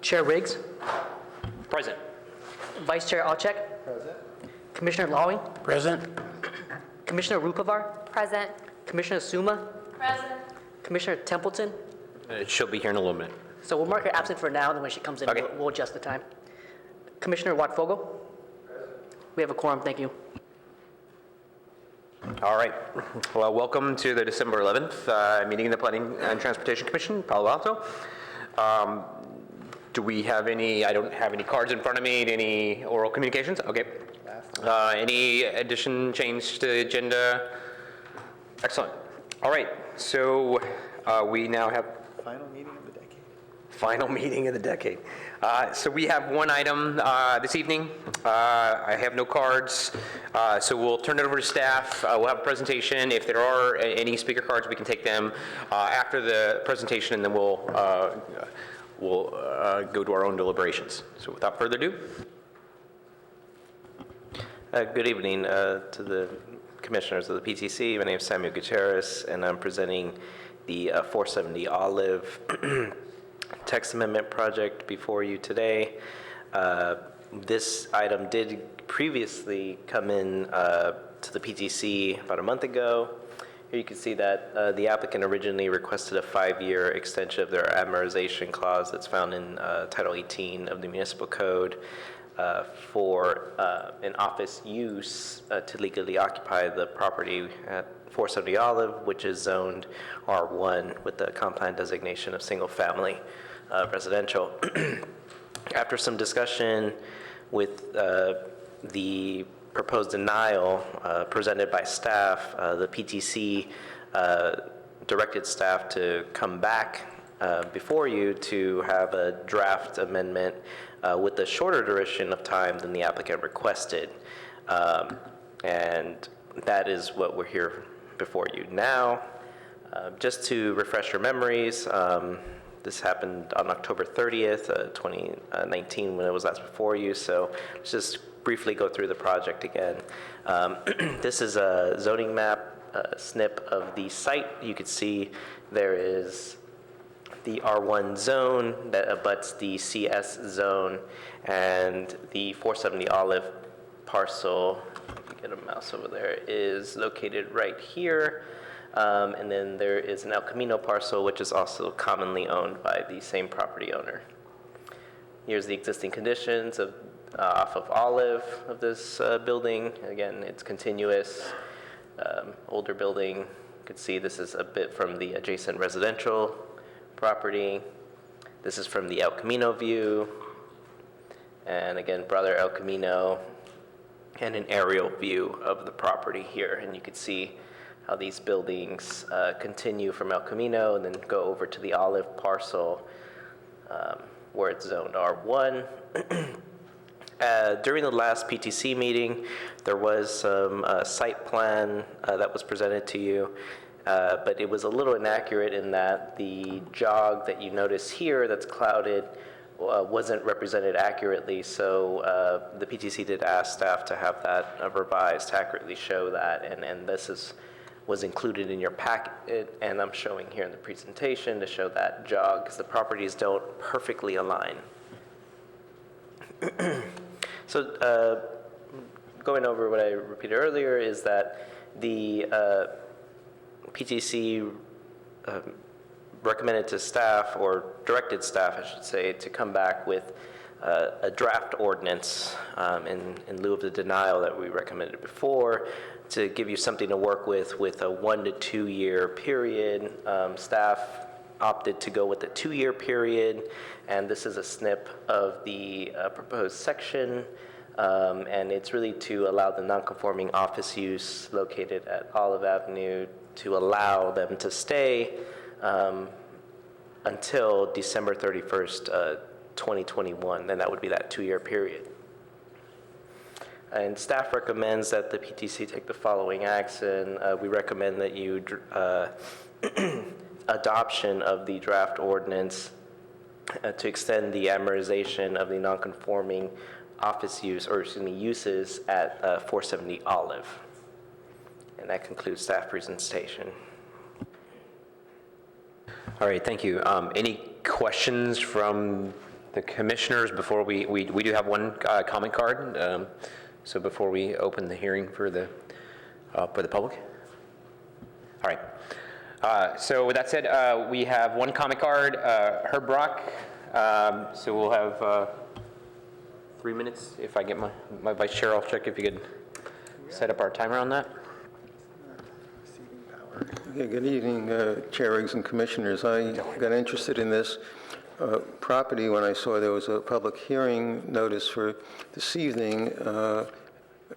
Chair Riggs, Present. Vice Chair Alchek, Present. Commissioner Lawing, Present. Commissioner Rupavar, Present. Commissioner Suma, Present. Commissioner Templeton. She'll be here in a little minute. So we'll mark her absent for now, and then when she comes in, Okay. we'll adjust the time. Commissioner Watt-Fogel? We have a quorum, thank you. All right. Well, welcome to the December 11th meeting of the Planning and Transportation Commission, Palo Alto. Do we have any, I don't have any cards in front of me, any oral communications? Okay. Any addition, change to the agenda? Excellent. All right. So we now have Final meeting of the decade. final meeting of the decade. So we have one item this evening. I have no cards, so we'll turn it over to staff. We'll have a presentation. If there are any speaker cards, we can take them after the presentation, and then we'll go to our own deliberations. So without further ado. Good evening to the commissioners of the PTC. My name is Samuel Gutierrez, and I'm presenting the 470 Olive text amendment project before you today. This item did previously come in to the PTC about a month ago. Here you can see that the applicant originally requested a 5-year extension of their amortization clause that's found in Title 18 of the Municipal Code for an office use to legally occupy the property at 470 Olive, which is zoned R1 with the comp plan designation of single family residential. After some discussion with the proposed denial presented by staff, the PTC directed staff to come back before you to have a draft amendment with a shorter duration of time than the applicant requested. And that is what we're here before you now. Just to refresh your memories, this happened on October 30th, 2019, when it was last before you. So let's just briefly go through the project again. This is a zoning map snip of the site. You can see there is the R1 zone that abuts the CS zone, and the 470 Olive parcel, get a mouse over there, is located right here. And then there is an El Camino parcel, which is also commonly owned by the same property owner. Here's the existing conditions of off of Olive of this building. Again, it's continuous, older building. You can see this is a bit from the adjacent residential property. This is from the El Camino view. And again, brother El Camino, and an aerial view of the property here. And you can see how these buildings continue from El Camino and then go over to the Olive parcel where it's zoned R1. During the last PTC meeting, there was some site plan that was presented to you, but it was a little inaccurate in that the jog that you notice here that's clouded wasn't represented accurately, so the PTC did ask staff to have that revised to accurately show that, and this was included in your packet, and I'm showing here in the presentation to show that jog, because the properties don't perfectly align. So going over what I repeated earlier is that the PTC recommended to staff, or directed staff, I should say, to come back with a draft ordinance in lieu of the denial that we recommended before, to give you something to work with a 1 to 2 year period. Staff opted to go with a 2-year period, and this is a snip of the proposed section, and it's really to allow the non-conforming office use located at Olive Avenue to allow them to stay until December 31st, 2021, then that would be that 2-year period. And staff recommends that the PTC take the following action. We recommend that you adoption of the draft ordinance to extend the amortization of the non-conforming office use, or excuse me, uses at 470 Olive. And that concludes staff presentation. All right, thank you. Any questions from the commissioners, before we do have one comment card, so before we open the hearing for the public. All right. So with that said, we have one comment card, Herb Brock. So we'll have 3 minutes. If I get my vice chair, I'll check if you could set up our timer on that. Okay, good evening, Chair Riggs and Commissioners. I got interested in this property when I saw there was a public hearing notice for this evening,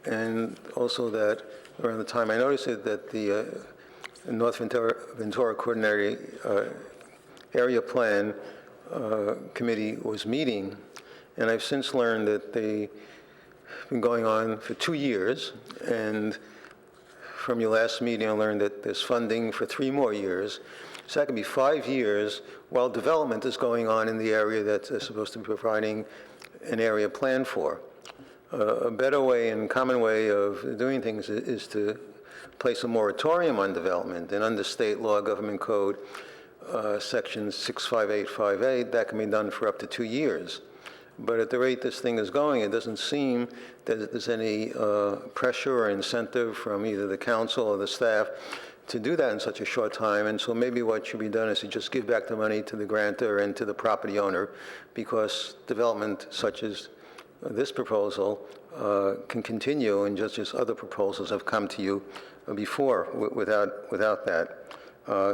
and also that around the time I noticed it, that the North Ventura Coordinating Area Plan Committee was meeting, and I've since learned that they've been going on for 2 years, and from your last meeting, I learned that there's funding for 3 more years. So that can be 5 years while development is going on in the area that they're supposed to be providing an area plan for. A better way and common way of doing things is to place a moratorium on development. And under state law, government code, section 65858, that can be done for up to 2 years. But at the rate this thing is going, it doesn't seem that there's any pressure or incentive from either the council or the staff to do that in such a short time. And so maybe what should be done is to just give back the money to the grantor and to the property owner, because development such as this proposal can continue, and just as other proposals have come to you before without that.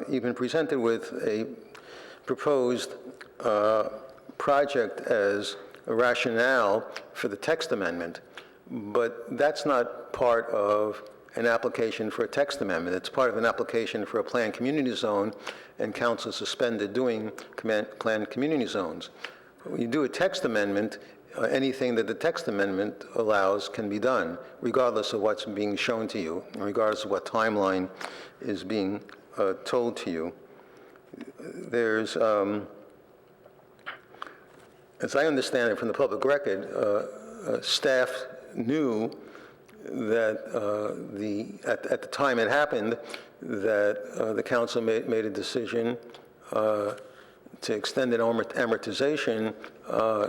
You've been presented with a proposed project as a rationale for the text amendment, but that's not part of an application for a text amendment. It's part of an application for a planned community zone, and council suspended doing planned community zones. When you do a text amendment, anything that the text amendment allows can be done, regardless of what's being shown to you, and regardless of what timeline is being told to you. There's as I understand it from the public record, staff knew that at the time it happened that the council made a decision to extend an amortization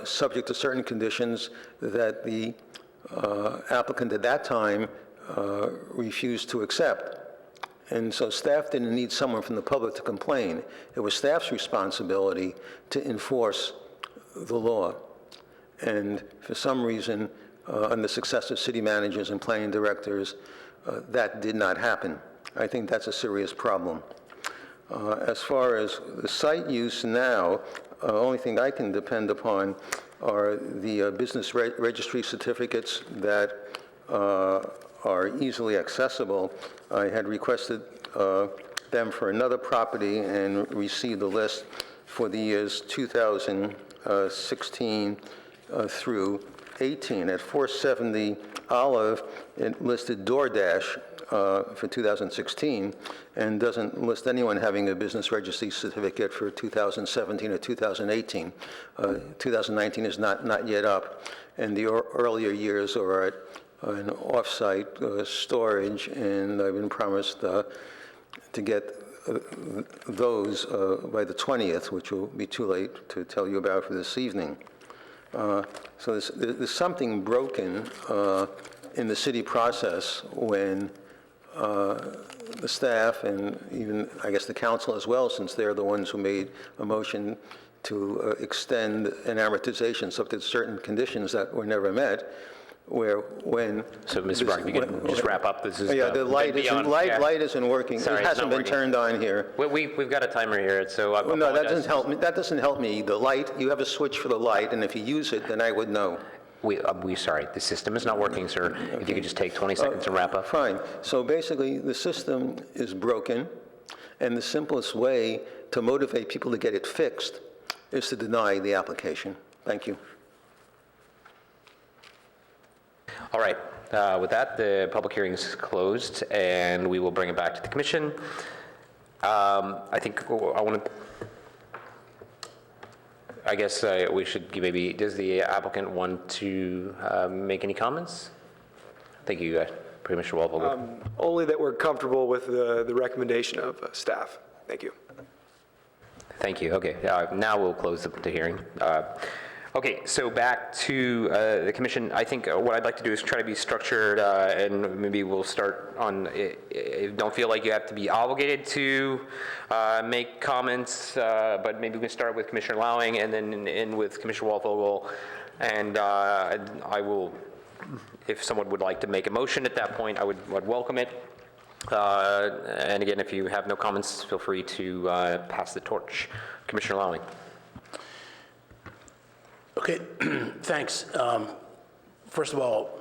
subject to certain conditions that the applicant at that time refused to accept. And so staff didn't need someone from the public to complain. It was staff's responsibility to enforce the law. And for some reason, under successive city managers and planning directors, that did not happen. I think that's a serious problem. As far as the site use now, only thing I can depend upon are the business registry certificates that are easily accessible. I had requested them for another property and received a list for the years 2016 through 18. At 470 Olive, it listed DoorDash for 2016 and doesn't list anyone having a business registry certificate for 2017 or 2018. 2019 is not yet up, and the earlier years are at an off-site storage, and I've been promised to get those by the 20th, which will be too late to tell you about for this evening. So there's something broken in the city process when the staff and even, I guess, the council as well, since they're the ones who made a motion to extend an amortization subject to certain conditions that were never met, where when... So, Mr. Brock, if you could just wrap up. This is the light isn't working. Sorry, it hasn't been turned on here. We've got a timer here, so I well, no, that doesn't help me. That doesn't help me. The light, you have a switch for the light, and if you use it, then I would know. Sorry, the system is not working, sir. Okay. If you could just take 20 seconds and wrap up. Fine. So basically, the system is broken, and the simplest way to motivate people to get it fixed is to deny the application. Thank you. All right. With that, the public hearing is closed, and we will bring it back to the commission. I think I guess we should maybe, does the applicant want to make any comments? Thank you, Commissioner Walpole. Only that we're comfortable with the recommendation of staff. Thank you. Thank you. Okay. Now we'll close the hearing. Okay, so back to the commission. I think what I'd like to do is try to be structured, and maybe we'll start on, don't feel like you have to be obligated to make comments, but maybe we can start with Commissioner Lowing and then end with Commissioner Walfogel. And I will, if someone would like to make a motion at that point, I'd welcome it. And again, if you have no comments, feel free to pass the torch. Commissioner Lowing. Okay, thanks. First of all,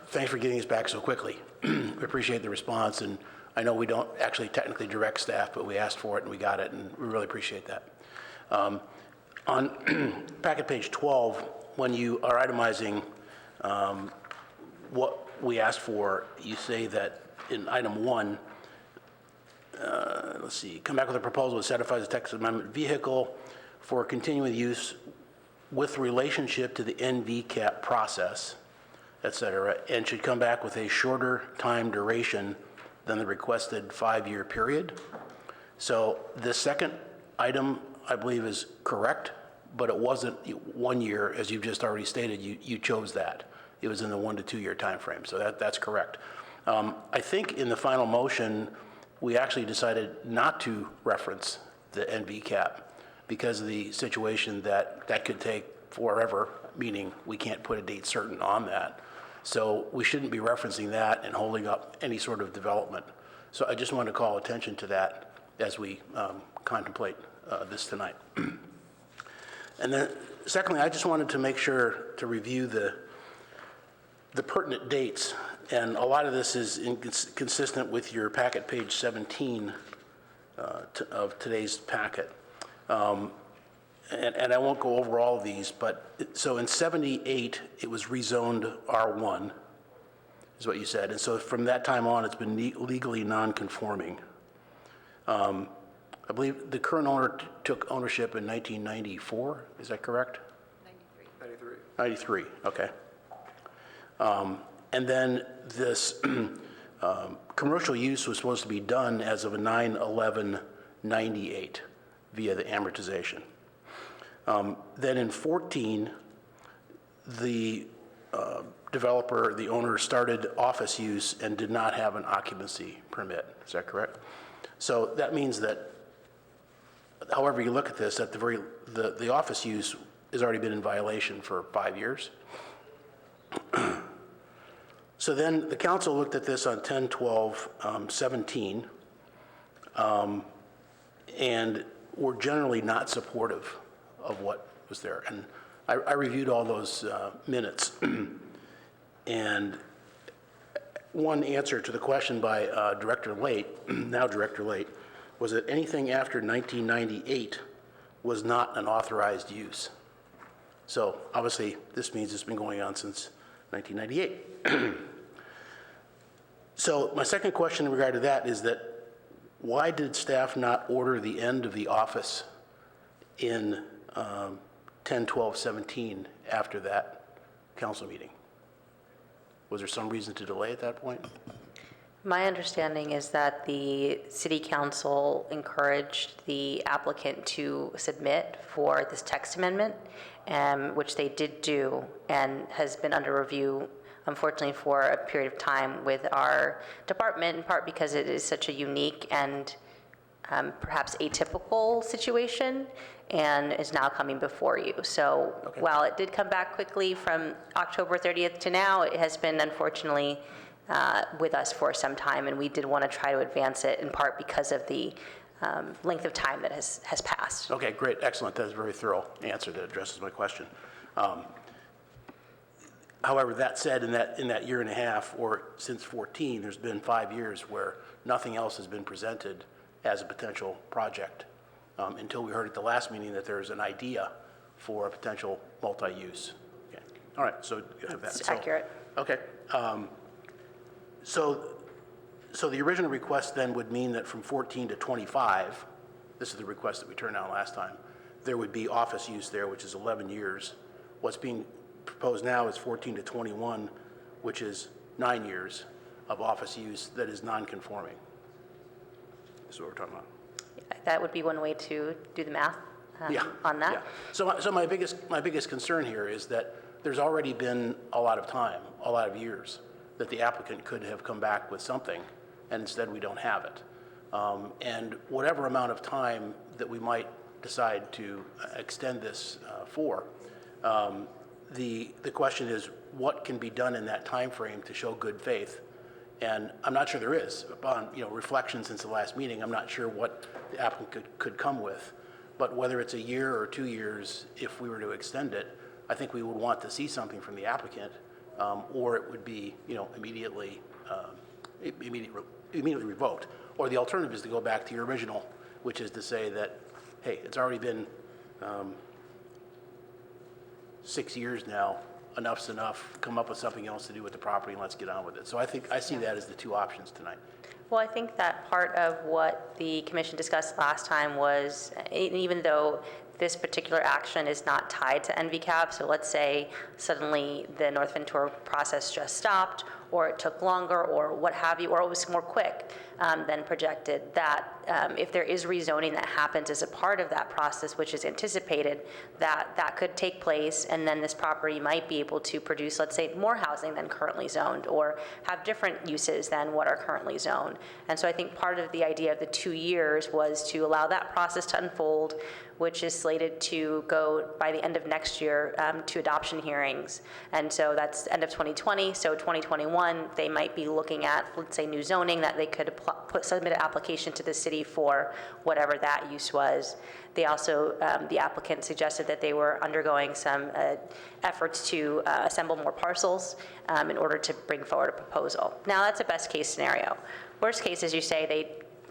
thanks for getting us back so quickly. We appreciate the response, and I know we don't actually technically direct staff, but we asked for it and we got it, and we really appreciate that. On packet page 12, when you are itemizing what we asked for, you say that in item 1, let's see, come back with a proposal that satisfies the text amendment vehicle for continuing use with relationship to the NVCAP process, et cetera, and should come back with a shorter time duration than the requested 5-year period. So the second item, I believe, is correct, but it wasn't 1 year, as you've just already stated. You chose that. It was in the 1 to 2 year time frame, so that's correct. I think in the final motion, we actually decided not to reference the NVCAP because of the situation that could take forever, meaning we can't put a date certain on that. So we shouldn't be referencing that and holding up any sort of development. So I just wanted to call attention to that as we contemplate this tonight. And then secondly, I just wanted to make sure to review the pertinent dates. And a lot of this is consistent with your packet page 17 of today's packet. And I won't go over all of these, but so in 78, it was rezoned R1, is what you said. And so from that time on, it's been legally non-conforming. I believe the current owner took ownership in 1994, is that correct? 93, okay. And then this commercial use was supposed to be done as of a 9/11/98 via the amortization. Then in 14, the developer, the owner, started office use and did not have an occupancy permit. Is that correct? So that means that, however you look at this, at the office use has already been in violation for 5 years. So then the council looked at this on 10/12/17, and were generally not supportive of what was there. And I reviewed all those minutes. And one answer to the question by Director Late, now Director Late, was that anything after 1998 was not an authorized use. So obviously, this means it's been going on since 1998. So my second question in regard to that is that why did staff not order the end of the office in 10/12/17 after that council meeting? Was there some reason to delay at that point? My understanding is that the city council encouraged the applicant to submit for this text amendment, which they did do, and has been under review, unfortunately, for a period of time with our department, in part because it is such a unique and perhaps atypical situation, and is now coming before you. So while it did come back quickly from October 30th to now, it has been unfortunately with us for some time, and we did want to try to advance it in part because of the length of time that has passed. Okay, great, excellent. That's a very thorough answer that addresses my question. However, that said, in that year and a half, or since 14, there's been 5 years where nothing else has been presented as a potential project, until we heard at the last meeting that there's an idea for a potential multi-use. Okay. All right, so you have that. That's accurate. Okay. So the original request then would mean that from 14 to 25, this is the request that we turned down last time, there would be office use there, which is 11 years. What's being proposed now is 14 to 21, which is 9 years of office use that is non-conforming. That's what we're talking about. That would be one way to do the math. on that? Yeah. So my biggest concern here is that there's already been a lot of time, a lot of years, that the applicant could have come back with something, and instead we don't have it. And whatever amount of time that we might decide to extend this for, the question is, what can be done in that time frame to show good faith? And I'm not sure there is. Upon reflection since the last meeting, I'm not sure what the applicant could come with. But whether it's a year or 2 years, if we were to extend it, I think we would want to see something from the applicant, or it would be immediately revoked. Or the alternative is to go back to your original, which is to say that, hey, it's already been 6 years now, enough's enough, come up with something else to do with the property and let's get on with it. So I see that as the two options tonight. Well, I think that part of what the commission discussed last time was, even though this particular action is not tied to NVCAP, so let's say suddenly the North Ventura process just stopped, or it took longer, or what have you, or it was more quick than projected, that if there is rezoning that happens as a part of that process, which is anticipated, that could take place, and then this property might be able to produce, let's say, more housing than currently zoned, or have different uses than what are currently zoned. And so I think part of the idea of the 2 years was to allow that process to unfold, which is slated to go by the end of next year to adoption hearings. And so that's end of 2020, so 2021, they might be looking at, let's say, new zoning that they could submit an application to the city for whatever that use was. They also, the applicant suggested that they were undergoing some efforts to assemble more parcels in order to bring forward a proposal. Now, that's a best case scenario. Worst case, as you say,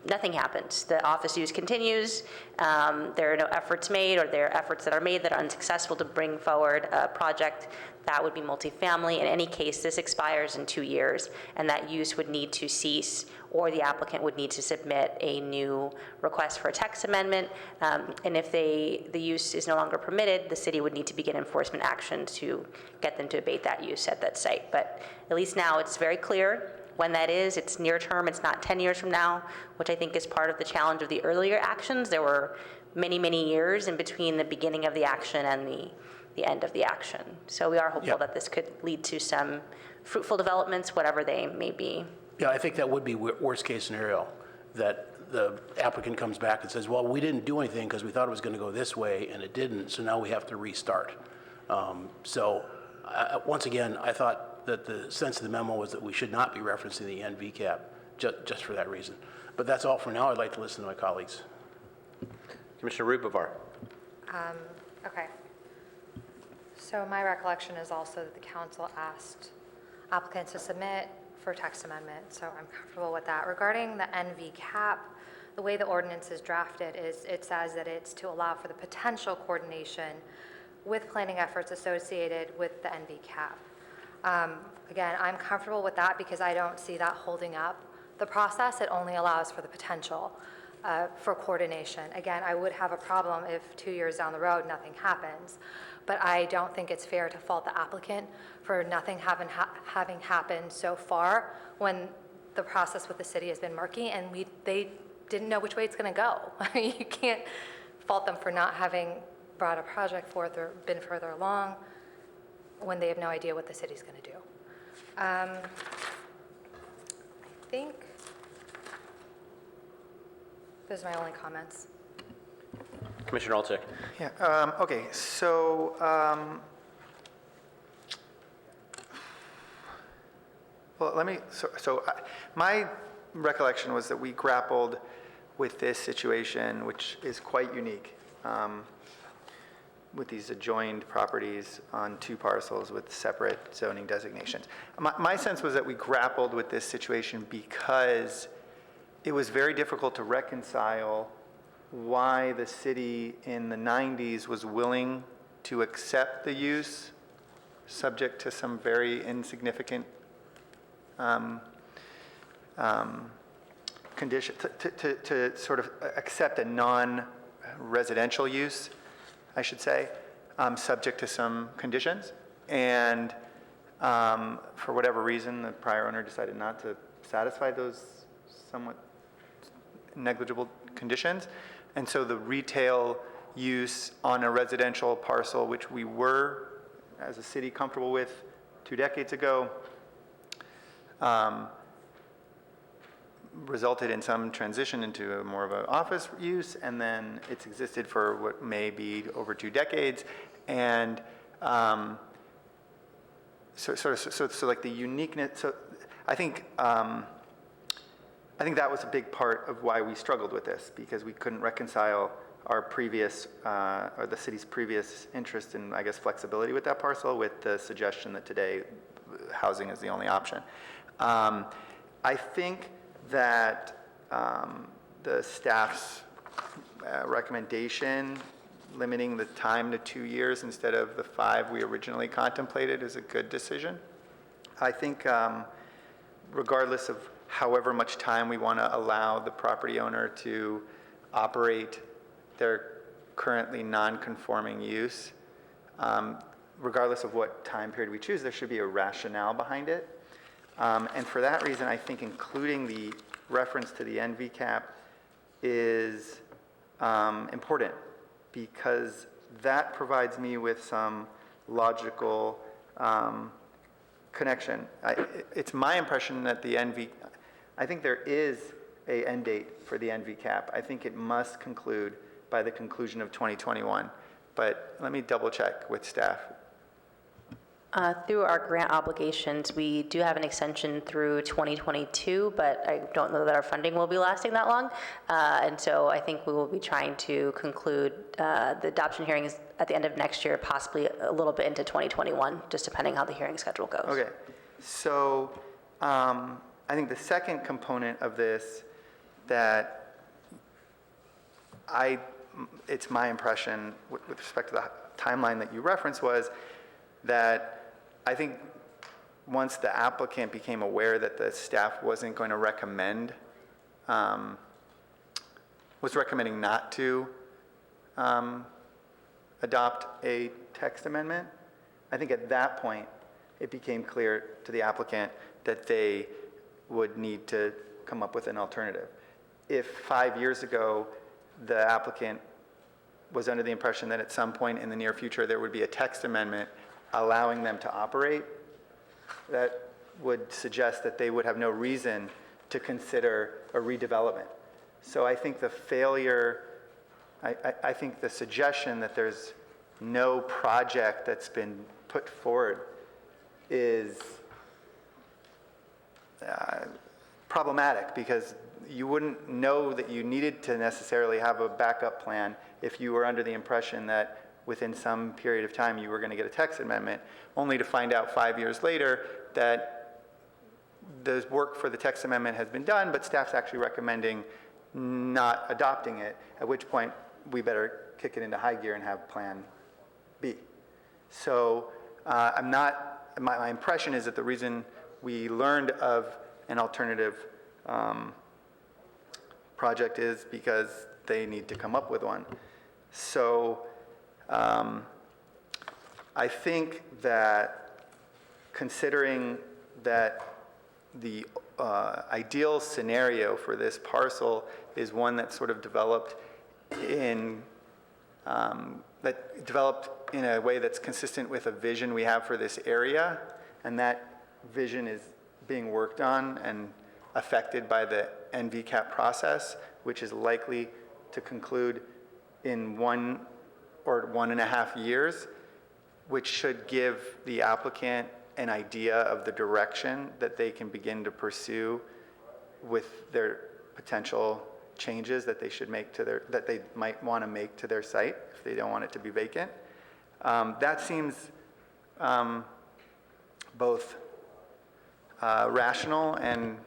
nothing happens. The office use continues. There are no efforts made, or there are efforts that are made that are unsuccessful to bring forward a project that would be multifamily. In any case, this expires in 2 years, and that use would need to cease, or the applicant would need to submit a new request for a text amendment. And if the use is no longer permitted, the city would need to begin enforcement action to get them to abate that use at that site. But at least now it's very clear when that is. It's near term, it's not 10 years from now, which I think is part of the challenge of the earlier actions. There were many, many years in between the beginning of the action and the end of the action. So we are hopeful that this could lead to some fruitful developments, whatever they may be. Yeah, I think that would be worst case scenario, that the applicant comes back and says, well, we didn't do anything because we thought it was going to go this way and it didn't, so now we have to restart. Once again, I thought that the sense of the memo was that we should not be referencing the NVCAP just for that reason. But that's all for now. I'd like to listen to my colleagues. Commissioner Rubavar. Okay. So my recollection is also that the council asked applicants to submit for text amendment, so I'm comfortable with that. Regarding the NVCAP, the way the ordinance is drafted is it says that it's to allow for the potential coordination with planning efforts associated with the NVCAP. Again, I'm comfortable with that because I don't see that holding up the process. It only allows for the potential for coordination. Again, I would have a problem if 2 years down the road nothing happens, but I don't think it's fair to fault the applicant for nothing having happened so far when the process with the city has been murky and they didn't know which way it's going to go. You can't fault them for not having brought a project forth or been further along when they have no idea what the city's going to do. I think those are my only comments. Commissioner Alczyk. Yeah, okay, so, my recollection was that we grappled with this situation, which is quite unique, with these adjoined properties on 2 parcels with separate zoning designations. My sense was that we grappled with this situation because it was very difficult to reconcile why the city in the 90s was willing to accept the use subject to some very insignificant condition, to sort of accept a non-residential use, I should say, subject to some conditions. And for whatever reason, the prior owner decided not to satisfy those somewhat negligible conditions. And so the retail use on a residential parcel, which we were, as a city, comfortable with 2 decades ago, resulted in some transition into a more of an office use, and then it's existed for what may be over 2 decades. And so like the uniqueness, so I think that was a big part of why we struggled with this, because we couldn't reconcile our previous, or the city's previous interest in, I guess, flexibility with that parcel with the suggestion that today housing is the only option. I think that the staff's recommendation limiting the time to 2 years instead of the 5 we originally contemplated is a good decision. I think regardless of however much time we want to allow the property owner to operate their currently non-conforming use, regardless of what time period we choose, there should be a rationale behind it. And for that reason, I think including the reference to the NV cap is important, because that provides me with some logical connection. It's my impression that the NV, I think there is a end date for the NV cap. I think it must conclude by the conclusion of 2021. But let me double check with staff. Through our grant obligations, we do have an extension through 2022, but I don't know that our funding will be lasting that long. And so I think we will be trying to conclude the adoption hearings at the end of next year, possibly a little bit into 2021, just depending how the hearing schedule goes. Okay, so I think the second component of this that it's my impression with respect to the timeline that you referenced was that I think once the applicant became aware that the staff wasn't going to recommend, was recommending not to adopt a text amendment, I think at that point it became clear to the applicant that they would need to come up with an alternative. If 5 years ago the applicant was under the impression that at some point in the near future there would be a text amendment allowing them to operate, that would suggest that they would have no reason to consider a redevelopment. So I think the failure, I think the suggestion that there's no project that's been put forward is problematic, because you wouldn't know that you needed to necessarily have a backup plan if you were under the impression that within some period of time you were going to get a text amendment, only to find out 5 years later that the work for the text amendment has been done, but staff's actually recommending not adopting it, at which point we better kick it into high gear and have plan B. So my impression is that the reason we learned of an alternative project is because they need to come up with one. So I think that considering that the ideal scenario for this parcel is one that sort of developed in a way that's consistent with a vision we have for this area, and that vision is being worked on and affected by the NVCAP process, which is likely to conclude in 1 or 1.5 years, which should give the applicant an idea of the direction that they can begin to pursue with their potential changes that they should make to that they might want to make to their site if they don't want it to be vacant. That seems both rational and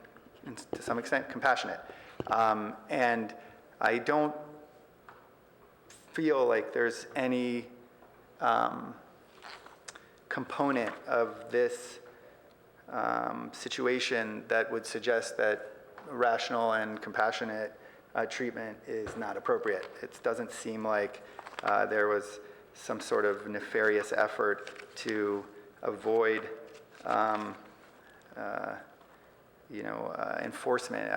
to some extent compassionate. And I don't feel like there's any component of this situation that would suggest that rational and compassionate treatment is not appropriate. It doesn't seem like there was some sort of nefarious effort to avoid enforcement.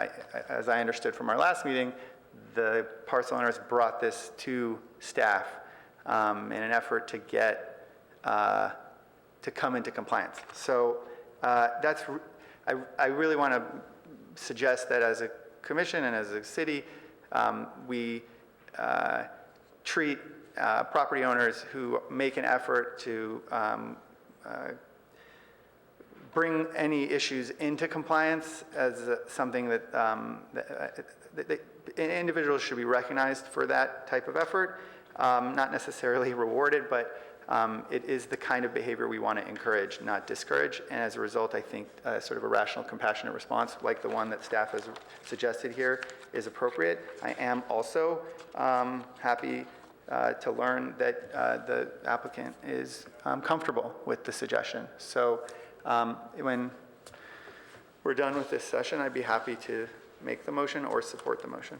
As I understood from our last meeting, the parcel owners brought this to staff in an effort to get, to come into compliance. So I really want to suggest that as a commission and as a city, we treat property owners who make an effort to bring any issues into compliance as something that individuals should be recognized for that type of effort, not necessarily rewarded, but it is the kind of behavior we want to encourage, not discourage. And as a result, I think sort of a rational, compassionate response, like the one that staff has suggested here, is appropriate. I am also happy to learn that the applicant is comfortable with the suggestion. So when we're done with this session, I'd be happy to make the motion or support the motion.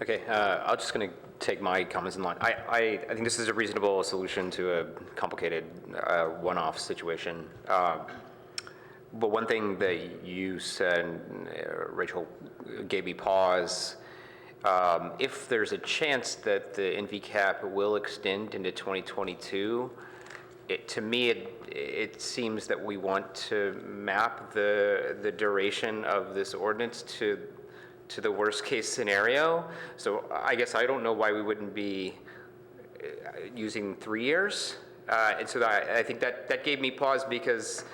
Okay, I'm just going to take my comments in line. I think this is a reasonable solution to a complicated one-off situation. But one thing that you said, Rachel, gave me pause. If there's a chance that the NV cap will extend into 2022, to me, it seems that we want to map the duration of this ordinance to the worst case scenario. So I guess I don't know why we wouldn't be using 3 years. And so I think that gave me pause, because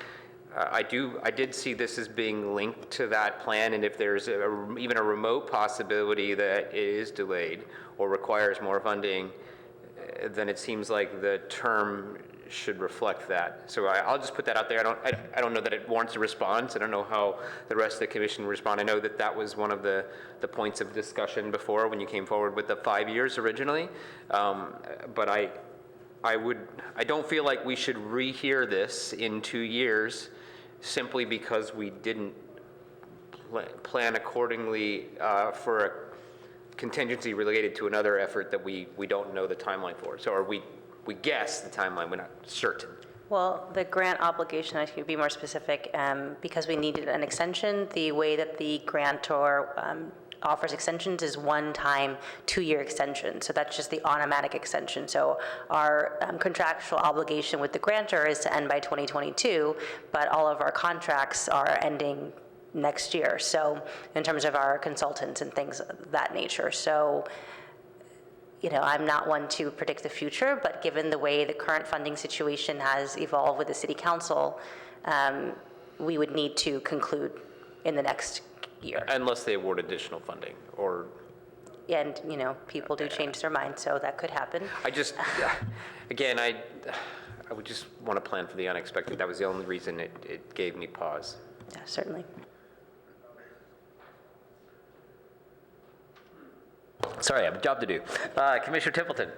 I did see this as being linked to that plan, and if there's even a remote possibility that it is delayed or requires more funding, then it seems like the term should reflect that. So I'll just put that out there. I don't know that it warrants a response. I don't know how the rest of the commission will respond. I know that was one of the points of discussion before when you came forward with the 5 years originally. But I don't feel like we should rehear this in 2 years simply because we didn't plan accordingly for a contingency related to another effort that we don't know the timeline for. So we guess the timeline, we're not certain. Well, the grant obligation, I should be more specific, because we needed an extension, the way that the grantor offers extensions is one-time 2-year extension. So that's just the automatic extension. So our contractual obligation with the grantor is to end by 2022, but all of our contracts are ending next year. So in terms of our consultants and things of that nature. So, I'm not one to predict the future, but given the way the current funding situation has evolved with the city council, we would need to conclude in the next year. Unless they award additional funding or... And, people do change their mind, so that could happen. Again, I would just want to plan for the unexpected. That was the only reason it gave me pause. Yeah, certainly. Sorry, I have a job to do. Commissioner Templeton.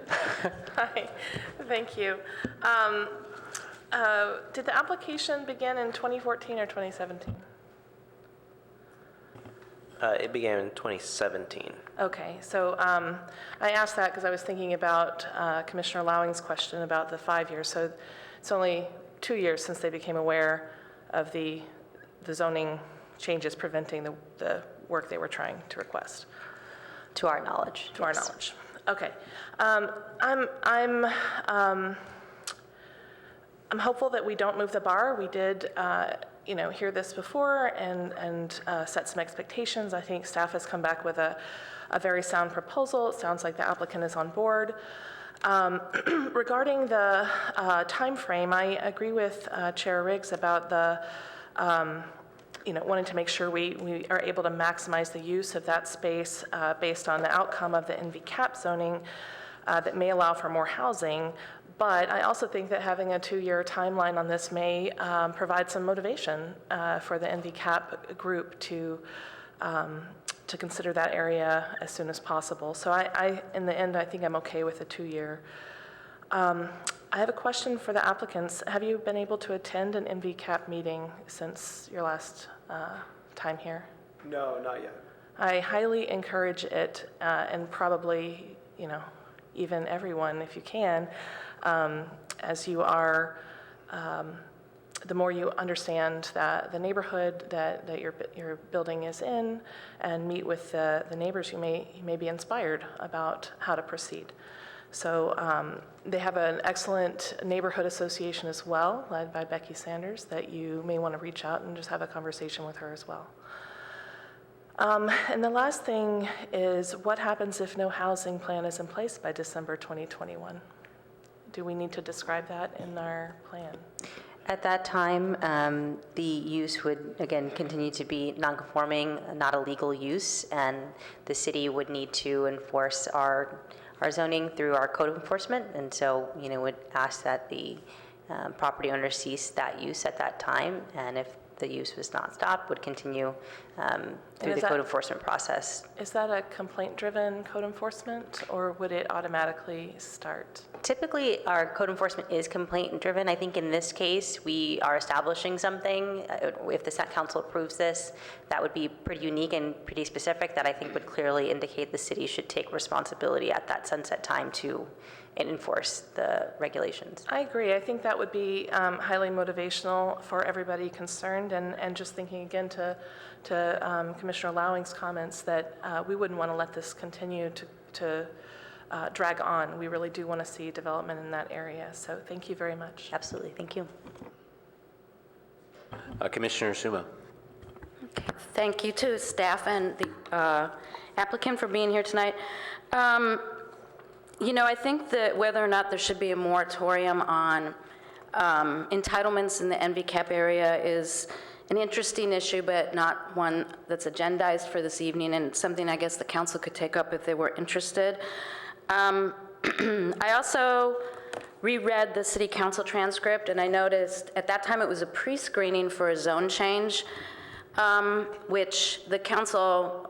Hi, thank you. Did the application begin in 2014 or 2017? It began in 2017. Okay, so I asked that because I was thinking about Commissioner Lowing's question about the 5 years. So it's only 2 years since they became aware of the zoning changes preventing the work they were trying to request. To our knowledge. To our yes. knowledge. Okay. I'm hopeful that we don't move the bar. We did, hear this before and set some expectations. I think staff has come back with a very sound proposal. It sounds like the applicant is on board. Regarding the time frame, I agree with Chair Riggs about the wanting to make sure we are able to maximize the use of that space based on the outcome of the NV cap zoning that may allow for more housing. But I also think that having a 2-year timeline on this may provide some motivation for the NV cap group to consider that area as soon as possible. So in the end, I think I'm okay with a 2-year. I have a question for the applicants. Have you been able to attend an NV cap meeting since your last time here? No, not yet. I highly encourage it, and probably, even everyone, if you can, as you are the more you understand the neighborhood that your building is in and meet with the neighbors, you may be inspired about how to proceed. So they have an excellent neighborhood association as well, led by Becky Sanders, that you may want to reach out and just have a conversation with her as well. And the last thing is, what happens if no housing plan is in place by December 2021? Do we need to describe that in our plan? At that time, the use would, again, continue to be non-conforming, not a legal use, and the city would need to enforce our zoning through our code enforcement, and so, would ask that the property owner cease that use at that time, and if the use was not stopped, would continue through the code enforcement process. Is that a complaint-driven code enforcement, or would it automatically start? Typically, our code enforcement is complaint-driven. I think in this case, we are establishing something. If the council approves this, that would be pretty unique and pretty specific, that I think would clearly indicate the city should take responsibility at that sunset time to enforce the regulations. I agree. I think that would be highly motivational for everybody concerned, and just thinking again to Commissioner Lowing's comments that we wouldn't want to let this continue to drag on. We really do want to see development in that area. So thank you very much. Absolutely. Thank you. Commissioner Suma. Thank you to staff and the applicant for being here tonight. I think that whether or not there should be a moratorium on entitlements in the NVCAP area is an interesting issue, but not one that's agendized for this evening, and something I guess the council could take up if they were interested. I also reread the city council transcript, and I noticed at that time it was a pre-screening for a zone change, which the council,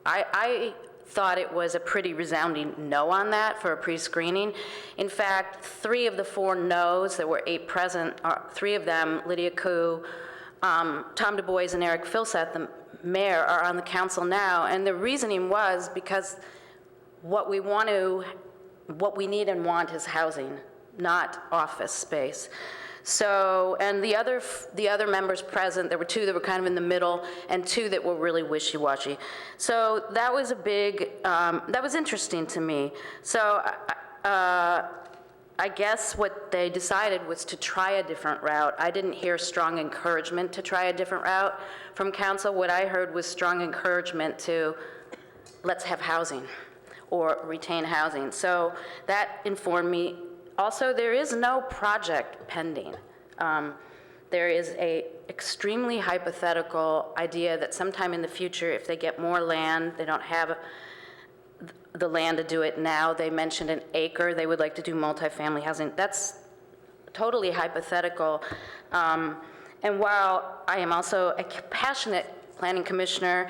I thought it was a pretty resounding no on that for a pre-screening. In fact, 3 of the 4 no's, there were 8 present, 3 of them, Lydia Koo, Tom Du Bois, and Eric Filseth, the mayor, are on the council now, and the reasoning was because what we need and want is housing, not office space. So, and the other members present, there were 2 that were kind of in the middle and 2 that were really wishy-washy. So that was a big, that was interesting to me. So I guess what they decided was to try a different route. I didn't hear strong encouragement to try a different route from council. What I heard was strong encouragement to let's have housing or retain housing. So that informed me. Also, there is no project pending. There is a extremely hypothetical idea that sometime in the future, if they get more land, they don't have the land to do it now. They mentioned an acre. They would like to do multifamily housing. That's totally hypothetical. And while I am also a passionate planning commissioner,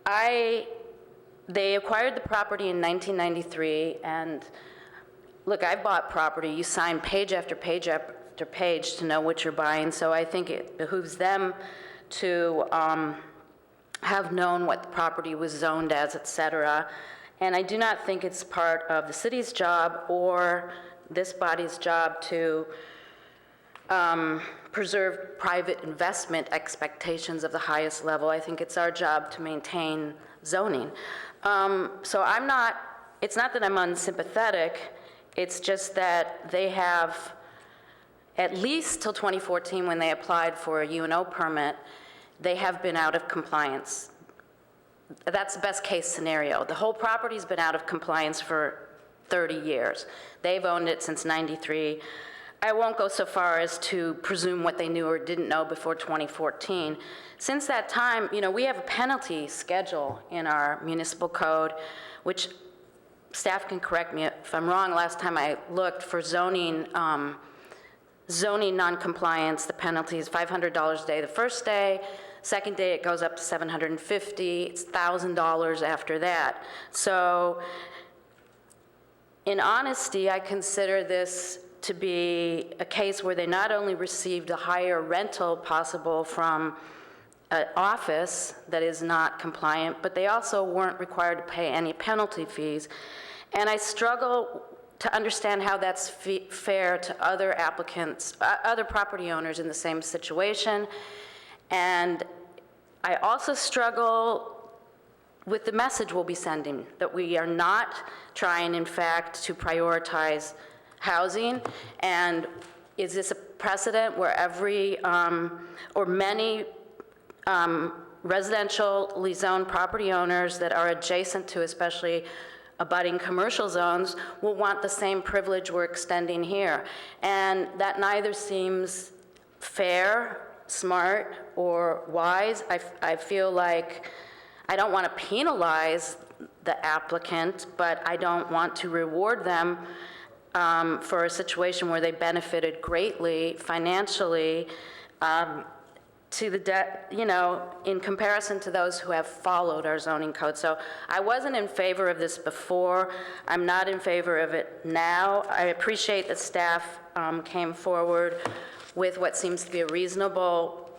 they acquired the property in 1993, and look, I bought property. You sign page after page after page to know what you're buying, so I think it behooves them to have known what the property was zoned as, et cetera. And I do not think it's part of the city's job or this body's job to preserve private investment expectations of the highest level. I think it's our job to maintain zoning. So it's not that I'm unsympathetic, it's just that they have, at least till 2014 when they applied for a UNO permit, they have been out of compliance. That's the best case scenario. The whole property's been out of compliance for 30 years. They've owned it since '93. I won't go so far as to presume what they knew or didn't know before 2014. Since that time, we have a penalty schedule in our municipal code, which staff can correct me if I'm wrong. Last time I looked, for zoning noncompliance, the penalty is $500 a day the first day. Second day, it goes up to $750. It's $1,000 after that. So, in honesty, I consider this to be a case where they not only received a higher rental possible from an office that is not compliant, but they also weren't required to pay any penalty fees. And I struggle to understand how that's fair to other applicants, other property owners in the same situation. And I also struggle with the message we'll be sending, that we are not trying, in fact, to prioritize housing. And is this a precedent where every, or many residentially zoned property owners that are adjacent to especially abutting commercial zones will want the same privilege we're extending here? And that neither seems fair, smart, or wise. I feel like I don't want to penalize the applicant, but I don't want to reward them for a situation where they benefited greatly financially to the debt, in comparison to those who have followed our zoning code. So I wasn't in favor of this before. I'm not in favor of it now. I appreciate that staff came forward with what seems to be a reasonable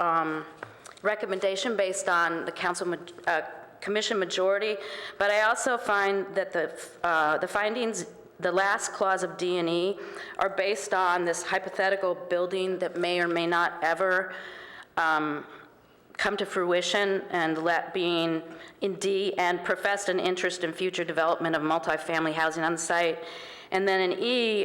recommendation based on the commission majority, but I also find that the findings, the last clause of D&E, are based on this hypothetical building that may or may not ever come to fruition, and that being in D, and professed an interest in future development of multifamily housing on the site. And then in E,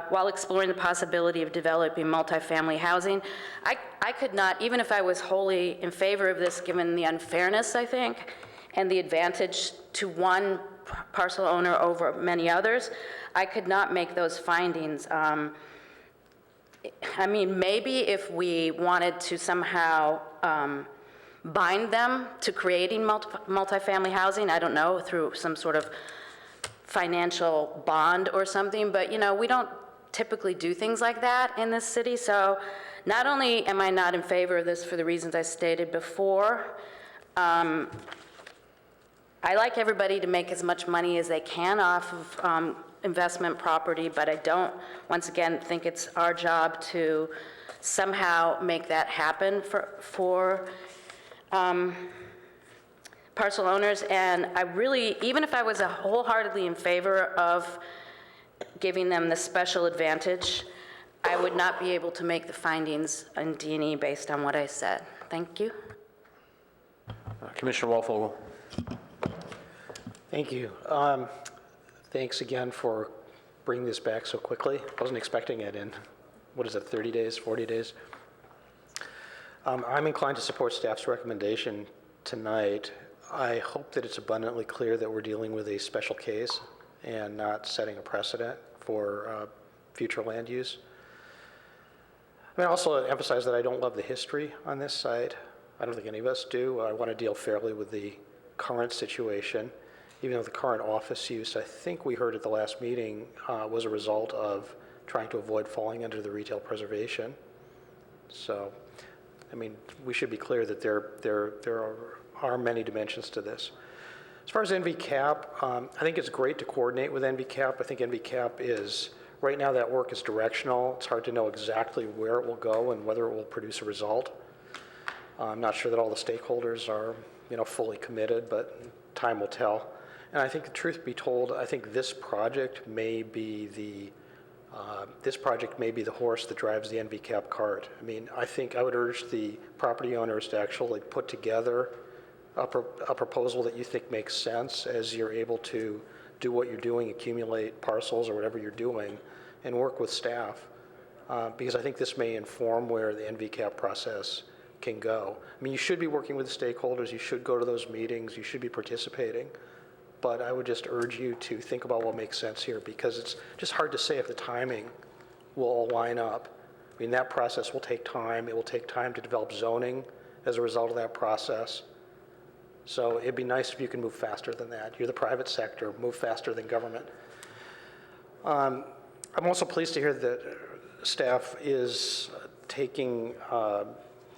while exploring the possibility of developing multifamily housing, I could not, even if I was wholly in favor of this, given the unfairness, I think, and the advantage to one parcel owner over many others, I could not make those findings. I mean, maybe if we wanted to somehow bind them to creating multifamily housing, I don't know, through some sort of financial bond or something, but we don't typically do things like that in this city. So not only am I not in favor of this for the reasons I stated before, I like everybody to make as much money as they can off of investment property, but I don't, once again, think it's our job to somehow make that happen for parcel owners. And I really, even if I was wholeheartedly in favor of giving them the special advantage, I would not be able to make the findings in D&E based on what I said. Thank you. Commissioner Walfogel. Thank you. Thanks again for bringing this back so quickly. I wasn't expecting it in, 30 days, 40 days? I'm inclined to support staff's recommendation tonight. I hope that it's abundantly clear that we're dealing with a special case and not setting a precedent for future land use. I also emphasize that I don't love the history on this site. I don't think any of us do. I want to deal fairly with the current situation, even though the current office use, I think we heard at the last meeting, was a result of trying to avoid falling under the retail preservation. So, I mean, we should be clear that there are many dimensions to this. As far as NVCAP, I think it's great to coordinate with NVCAP. I think NVCAP is, right now that work is directional. It's hard to know exactly where it will go and whether it will produce a result. I'm not sure that all the stakeholders are, fully committed, but time will tell. And I think the truth be told, I think this project may be the horse that drives the NVCAP cart. I mean, I think I would urge the property owners to actually put together a proposal that you think makes sense as you're able to do what you're doing, accumulate parcels or whatever you're doing, and work with staff. Because I think this may inform where the NVCAP process can go. I mean, you should be working with the stakeholders, you should go to those meetings, you should be participating. But I would just urge you to think about what makes sense here, because it's just hard to say if the timing will all line up. I mean, that process will take time. It will take time to develop zoning as a result of that process. So it'd be nice if you can move faster than that. You're the private sector, move faster than government. I'm also pleased to hear that staff is taking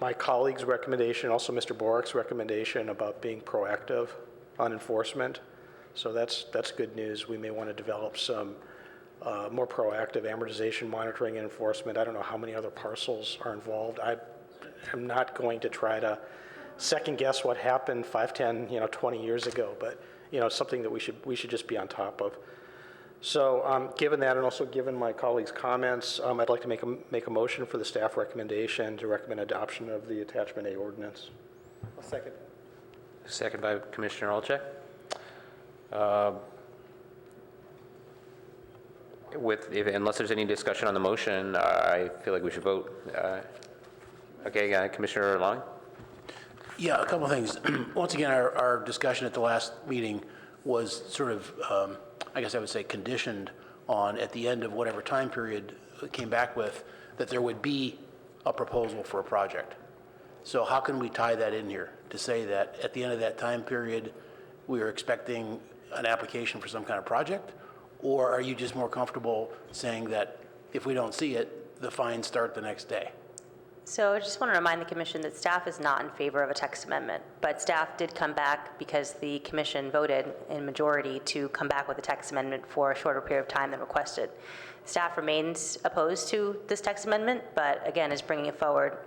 my colleague's recommendation, also Mr. Borik's recommendation about being proactive on enforcement. So that's good news. We may want to develop some more proactive amortization monitoring and enforcement. I don't know how many other parcels are involved. I am not going to try to second guess what happened 5, 10, 20 years ago, but it's something that we should just be on top of. So given that, and also given my colleagues' comments, I'd like to make a motion for the staff recommendation to recommend adoption of the attachment A ordinance. I'll second. Second by Commissioner Olczyk. Unless there's any discussion on the motion, I feel like we should vote. Okay, Commissioner Long? Yeah, a couple of things. Once again, our discussion at the last meeting was sort of, I guess I would say, conditioned on, at the end of whatever time period it came back with, that there would be a proposal for a project. So how can we tie that in here to say that at the end of that time period, we are expecting an application for some kind of project? Or are you just more comfortable saying that if we don't see it, the fines start the next day? So I just want to remind the commission that staff is not in favor of a text amendment, but staff did come back because the commission voted in majority to come back with a text amendment for a shorter period of time than requested. Staff remains opposed to this text amendment, but again, is bringing it forward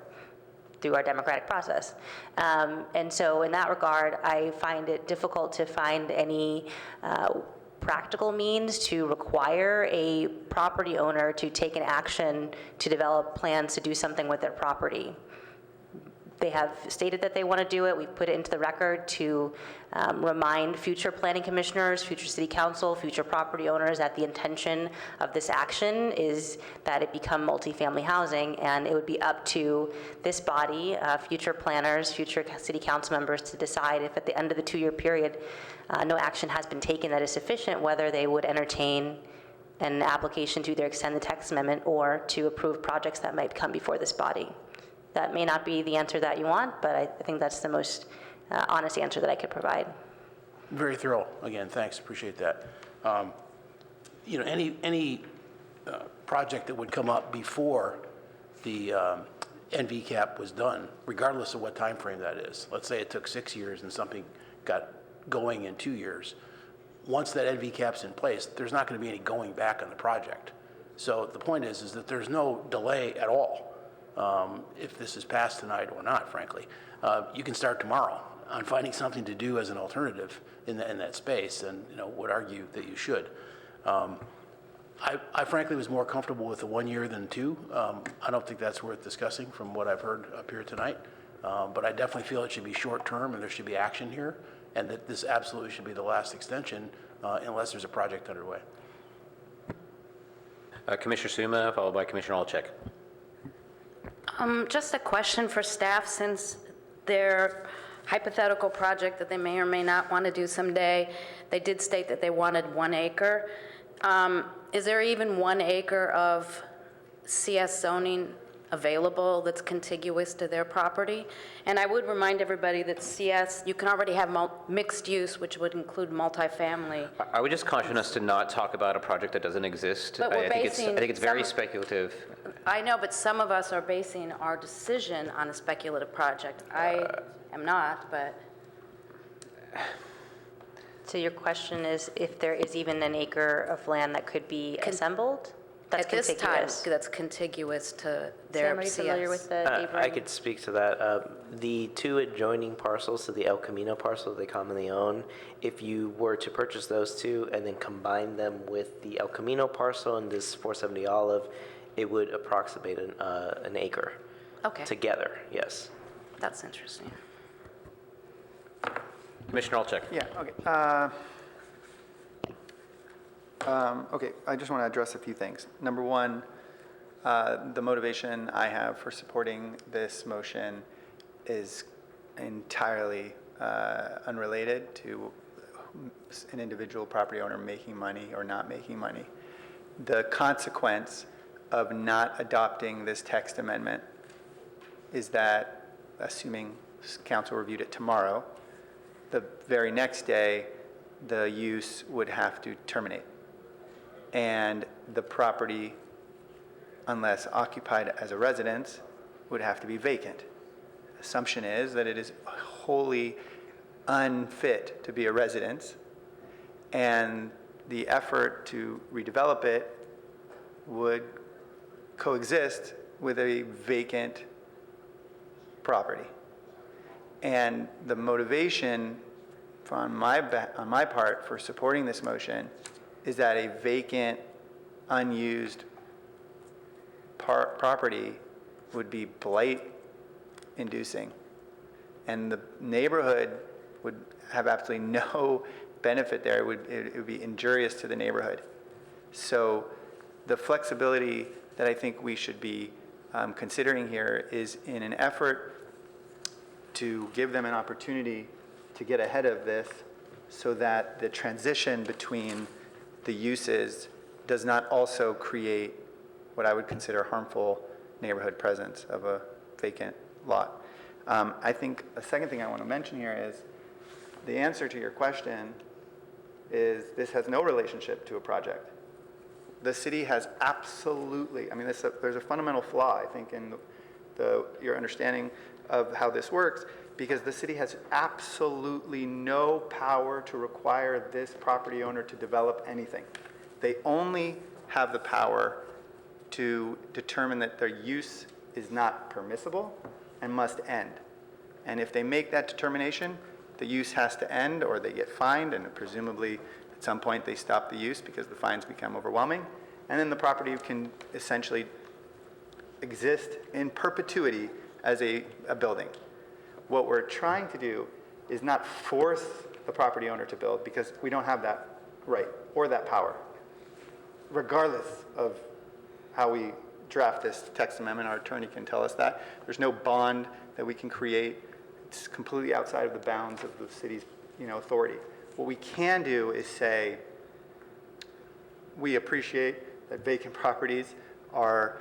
through our democratic process. And so in that regard, I find it difficult to find any practical means to require a property owner to take an action to develop plans to do something with their property. They have stated that they want to do it. We've put it into the record to remind future planning commissioners, future city council, future property owners that the intention of this action is that it become multifamily housing, and it would be up to this body, future planners, future city council members, to decide if at the end of the 2-year period no action has been taken that is sufficient, whether they would entertain an application to either extend the text amendment or to approve projects that might come before this body. That may not be the answer that you want, but I think that's the most honest answer that I could provide. Very thorough. Again, thanks. Appreciate that. You know, any project that would come up before the NV cap was done, regardless of what time frame that is. Let's say it took 6 years and something got going in 2 years. Once that NV cap's in place, there's not going to be any going back on the project. So the point is that there's no delay at all. If this is passed tonight or not, frankly. You can start tomorrow on finding something to do as an alternative in that space, and would argue that you should. I frankly was more comfortable with the 1 year than 2. I don't think that's worth discussing from what I've heard up here tonight, but I definitely feel it should be short term and there should be action here, and that this absolutely should be the last extension unless there's a project underway. Commissioner Suma, followed by Commissioner Olczyk. Just a question for staff, since their hypothetical project that they may or may not want to do someday, they did state that they wanted 1 acre. Is there even 1 acre of CS zoning available that's contiguous to their property? And I would remind everybody that CS, you can already have mixed use, which would include multifamily. I would just caution us to not talk about a project that doesn't exist. But we're I think it's very speculative. I know, but some of us are basing our decision on a speculative project. I am not, but. So your question is if there is even an acre of land that could be assembled? That's At this time, contiguous. that's contiguous to Is their anybody familiar with CS. the I neighboring? could speak to that. The 2 adjoining parcels to the El Camino parcel they commonly own, if you were to purchase those 2 and then combine them with the El Camino parcel and this 470 Olive, it would approximate an acre. Okay. Together, yes. That's interesting. Commissioner Olczyk. Yeah, okay. Okay, I just want to address a few things. Number one, the motivation I have for supporting this motion is entirely unrelated to an individual property owner making money or not making money. The consequence of not adopting this text amendment is that, assuming council reviewed it tomorrow, the very next day, the use would have to terminate. And the property, unless occupied as a residence, would have to be vacant. Assumption is that it is wholly unfit to be a residence, and the effort to redevelop it would coexist with a vacant property. And the motivation on my part for supporting this motion is that a vacant, unused property would be blight-inducing. And the neighborhood would have absolutely no benefit there. It would be injurious to the neighborhood. So the flexibility that I think we should be considering here is in an effort to give them an opportunity to get ahead of this so that the transition between the uses does not also create what I would consider harmful neighborhood presence of a vacant lot. I think a second thing I want to mention here is the answer to your question is this has no relationship to a project. The city has absolutely, I mean, there's a fundamental flaw, I think, in your understanding of how this works, because the city has absolutely no power to require this property owner to develop anything. They only have the power to determine that their use is not permissible and must end. And if they make that determination, the use has to end, or they get fined, and presumably at some point they stop the use because the fines become overwhelming, and then the property can essentially exist in perpetuity as a building. What we're trying to do is not force the property owner to build, because we don't have that right or that power. Regardless of how we draft this text amendment, our attorney can tell us that. There's no bond that we can create. It's completely outside of the bounds of the city's, authority. What we can do is say, we appreciate that vacant properties are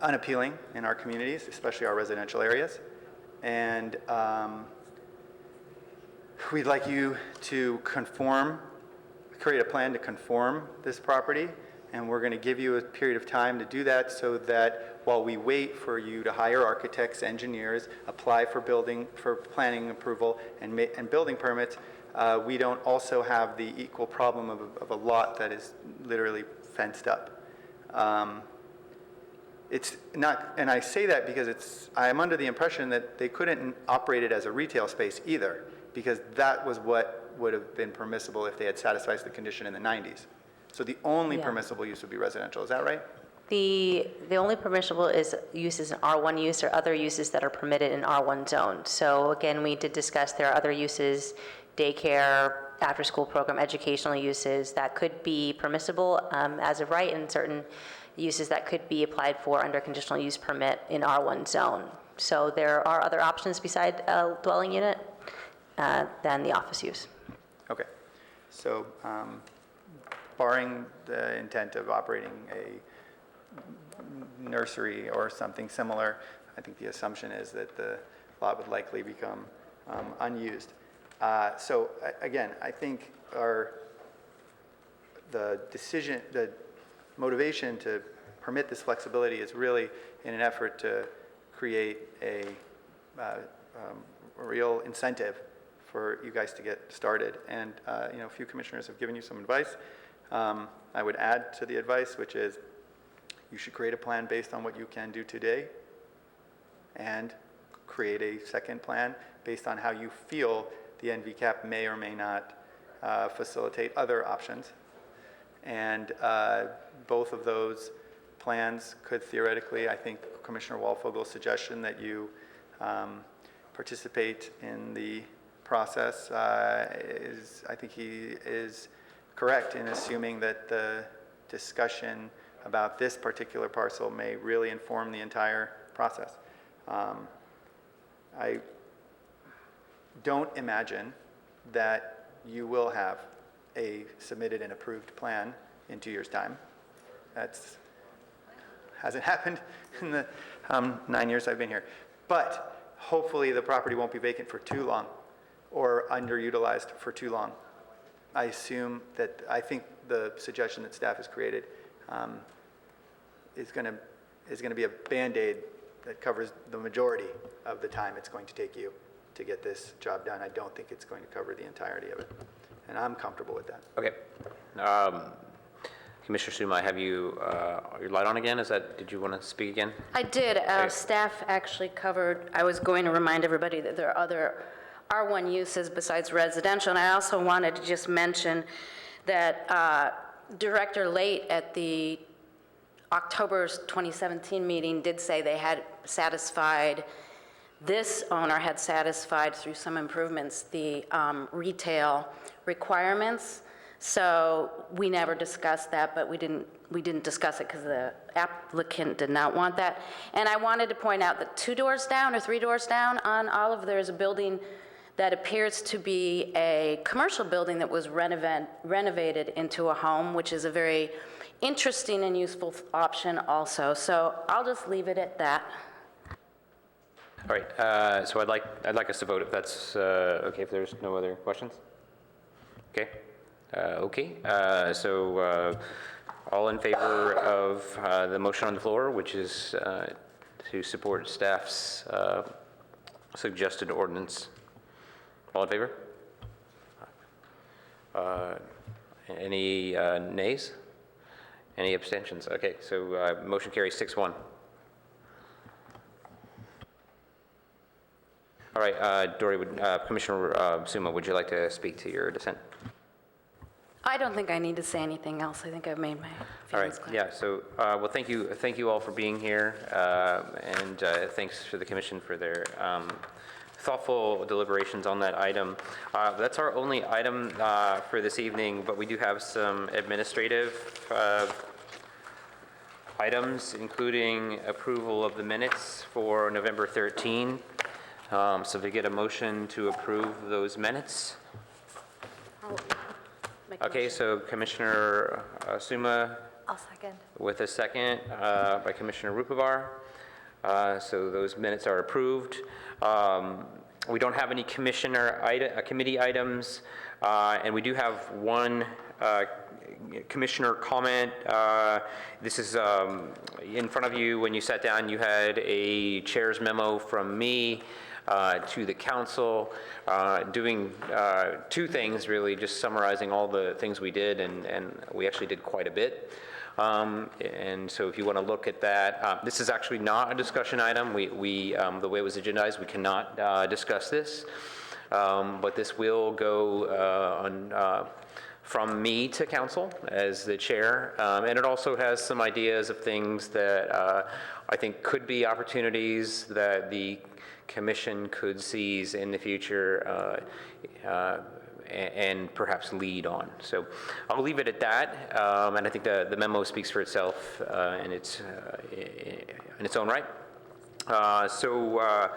unappealing in our communities, especially our residential areas. And we'd like you to create a plan to conform this property. And we're going to give you a period of time to do that, so that while we wait for you to hire architects, engineers, apply for planning approval and building permits, we don't also have the equal problem of a lot that is literally fenced up. It's not, and I say that because I am under the impression that they couldn't operate it as a retail space either, because that was what would have been permissible if they had satisfied the condition in the 90s. So the only permissible use would be residential, is that right? The only permissible use is an R1 use, or other uses that are permitted in R1 zone. So again, we did discuss there are other uses, daycare, after-school program, educational uses that could be permissible as of right, and certain uses that could be applied for under conditional use permit in R1 zone. So there are other options beside a dwelling unit than the office use. Okay. So barring the intent of operating a nursery or something similar, I think the assumption is that the lot would likely become unused. So again, I think the motivation to permit this flexibility is really in an effort to create a real incentive for you guys to get started. And a few commissioners have given you some advice. I would add to the advice, which is you should create a plan based on what you can do today, and create a second plan based on how you feel the NVCAP may or may not facilitate other options. And both of those plans could theoretically, I think Commissioner Walfogel's suggestion that you participate in the process I think he is correct in assuming that the discussion about this particular parcel may really inform the entire process. I don't imagine that you will have a submitted and approved plan in 2 years' time. That's hasn't happened in the 9 years I've been here. But hopefully the property won't be vacant for too long or underutilized for too long. I think the suggestion that staff has created is going to be a Band-Aid that covers the majority of the time it's going to take you to get this job done. I don't think it's going to cover the entirety of it, and I'm comfortable with that. Okay. Commissioner Suma, I have your light on again. Did you want to speak again? I did. Staff actually covered, I was going to remind everybody that there are other R1 uses besides residential, and I also wanted to just mention that Director Late at the October 2017 meeting did say they had satisfied, this owner had satisfied through some improvements, the retail requirements. So we never discussed that, but we didn't discuss it because the applicant did not want that. And I wanted to point out that 2 doors down or 3 doors down on Olive, there's a building that appears to be a commercial building that was renovated into a home, which is a very interesting and useful option also. So I'll just leave it at that. All right, so I'd like us to vote if that's okay, if there's no other questions? Okay, so all in favor of the motion on the floor, which is to support staff's suggested ordinance? All in favor? Any nays? Any abstentions? Okay, so motion carries 6-1. All right, Dory, Commissioner Suma, would you like to speak to your dissent? I don't think I need to say anything else. I think I've made my All right, feelings clear. yeah, so, well, thank you all for being here, and thanks to the commission for their thoughtful deliberations on that item. That's our only item for this evening, but we do have some administrative items, including approval of the minutes for November 13. So if we get a motion to approve those minutes. Okay, so Commissioner Suma I'll second. with a second by Commissioner Rupavar. So those minutes are approved. We don't have any committee items, and we do have one commissioner comment. This is in front of you. When you sat down, you had a chair's memo from me to the council, doing 2 things really, just summarizing all the things we did, and we actually did quite a bit. And so if you want to look at that, this is actually not a discussion item. We the way it was agendized, we cannot discuss this, but this will go from me to council as the chair, and it also has some ideas of things that I think could be opportunities that the commission could seize in the future and perhaps lead on. So I'll leave it at that, and I think the memo speaks for itself in its own right. So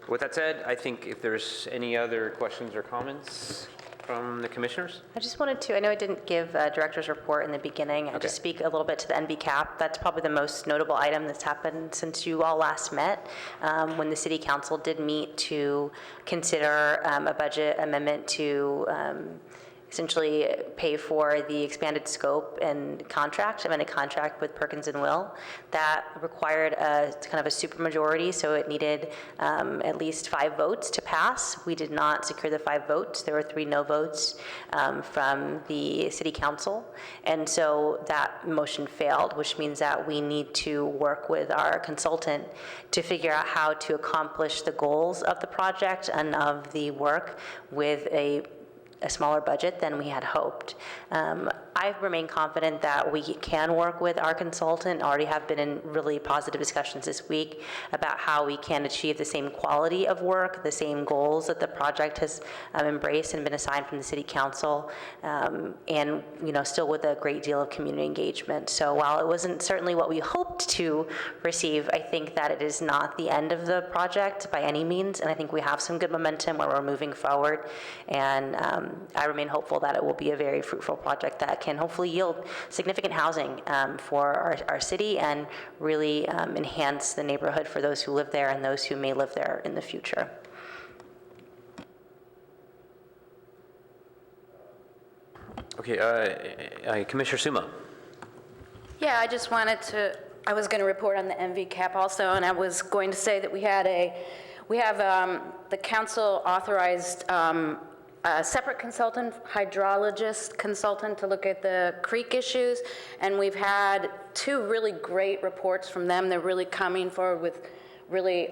with that said, I think if there's any other questions or comments from the commissioners? I just wanted to, I know I didn't give a director's report in the beginning. I just speak a little bit to the NV cap. That's probably the most notable item that's happened since you all last met, when the city council did meet to consider a budget amendment to essentially pay for the expanded scope and contract, amended contract with Perkins and Will. That required a kind of a supermajority, so it needed at least 5 votes to pass. We did not secure the 5 votes. There were 3 no votes from the city council, and so that motion failed, which means that we need to work with our consultant to figure out how to accomplish the goals of the project and of the work with a smaller budget than we had hoped. I remain confident that we can work with our consultant, already have been in really positive discussions this week about how we can achieve the same quality of work, the same goals that the project has embraced and been assigned from the city council, and still with a great deal of community engagement. So while it wasn't certainly what we hoped to receive, I think that it is not the end of the project by any means, and I think we have some good momentum where we're moving forward, and I remain hopeful that it will be a very fruitful project that can hopefully yield significant housing for our city and really enhance the neighborhood for those who live there and those who may live there in the future. Okay, Commissioner Suma. Yeah, I just wanted to, I was going to report on the MV cap also, and I was going to say that we have the council authorized a separate consultant, hydrologist consultant, to look at the creek issues, and we've had 2 really great reports from them. They're really coming forward with really